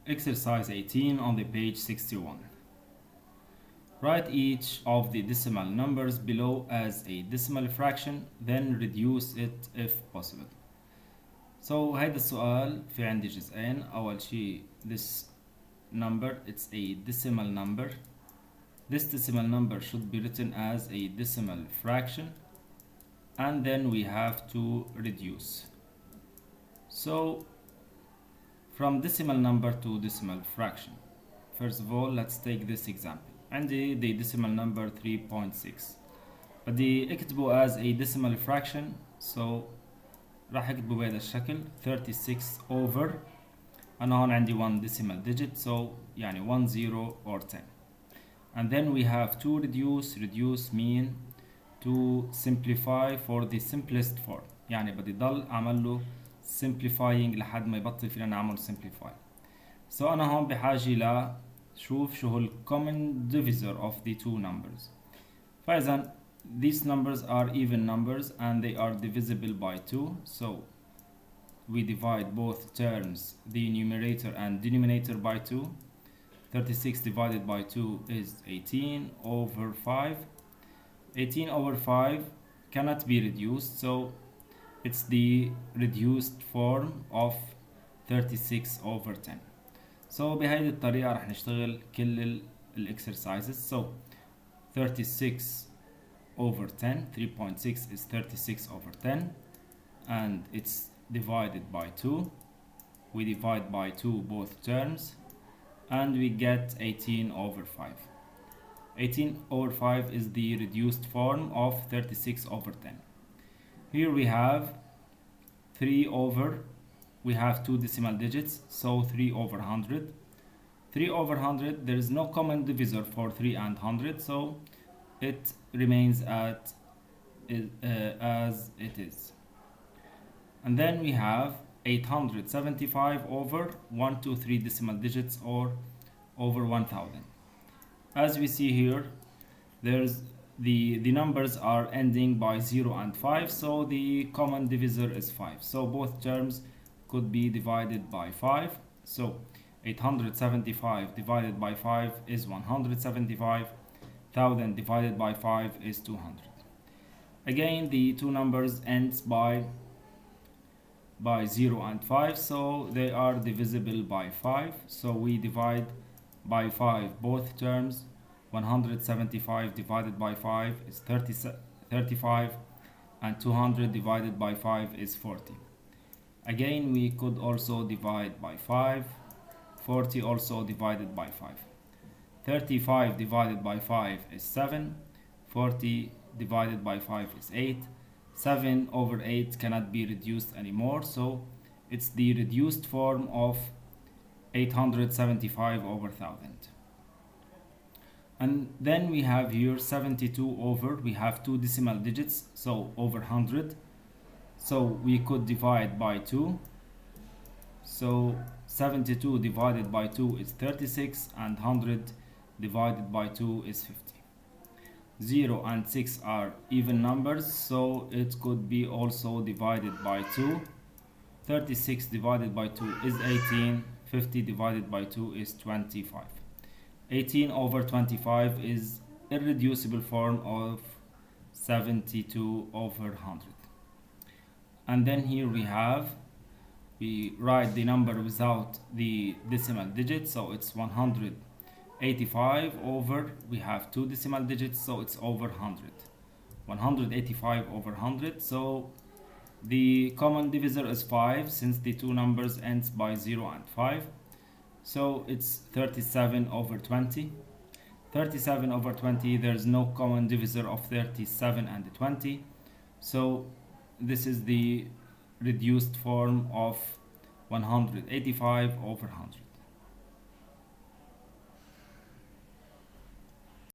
Exercise 18 on the page 61. Write each of the decimal numbers below as a decimal fraction, then reduce it if possible. So هيدا السؤال في عندي جزئين. أول شيء this number, it's a decimal number. This decimal number should be written as a decimal fraction, and then we have to reduce. So from decimal number to decimal fraction, first of all let's take this example. عندي the decimal number 3.6 بدي اكتبه as a decimal fraction, so راح اكتبه بهذا الشكل 36 over أنا هون عندي 1 decimal digit, so يعني 1 0 or 10. And then we have to reduce mean to simplify for the simplest form, يعني بدي ضل اعمل له simplifying لحد ما يبطل فينا نعمل simplify. So أنا هون بحاجة ل شوف شو هو common divisor of the two numbers. فإذا these numbers are even numbers and they are divisible by 2, so we divide both terms, the numerator and denominator, by 2. 36 divided by 2 is 18 over 5. 18 over 5 cannot be reduced, so it's the reduced form of 36 over 10. So بهذه الطريقة رح نشتغل كل exercises. So 36 over 10, 3.6 is 36 over 10, and it's divided by 2. We divide by 2 both terms, and we get 18 over 5. 18 over 5 is the reduced form of 36 over 10. Here we have 3 over, we have 2 decimal digits, so 3 over 100. 3 over 100, there is no common divisor for 3 and 100, so it remains as it is. And then we have 875 over 1, 2, 3 decimal digits, or over 1000. As we see here, there's the numbers are ending by 0 and 5, so the common divisor is 5. So both terms could be divided by 5. So 875 divided by 5 is 175. 1000 divided by 5 is 200. Again, the two numbers ends by 0 and 5, so they are divisible by 5. So we divide by 5 both terms. 175 divided by 5 is 35, and 200 divided by 5 is 40. Again, we could also divide by 5. 40 also divided by 5. 35 divided by 5 is 7. 40 divided by 5 is 8. 7 over 8 cannot be reduced anymore, so it's the reduced form of 875 over 1000. And then we have here 72 over, we have 2 decimal digits, so over 100. So we could divide by 2. So 72 divided by 2 is 36, and 100 divided by 2 is 50. 0 and 6 are even numbers, so it could be also divided by 2. 36 divided by 2 is 18. 50 divided by 2 is 25. 18 over 25 is irreducible form of 72 over 100. And then here we write the number without the decimal digit, so it's 185 over, we have 2 decimal digits, so it's over 100. 185 over 100, so the common divisor is 5 since the two numbers ends by 0 and 5. So it's 37 over 20. 37 over 20, there's no common divisor of 37 and 20. So this is the reduced form of 185 over 100.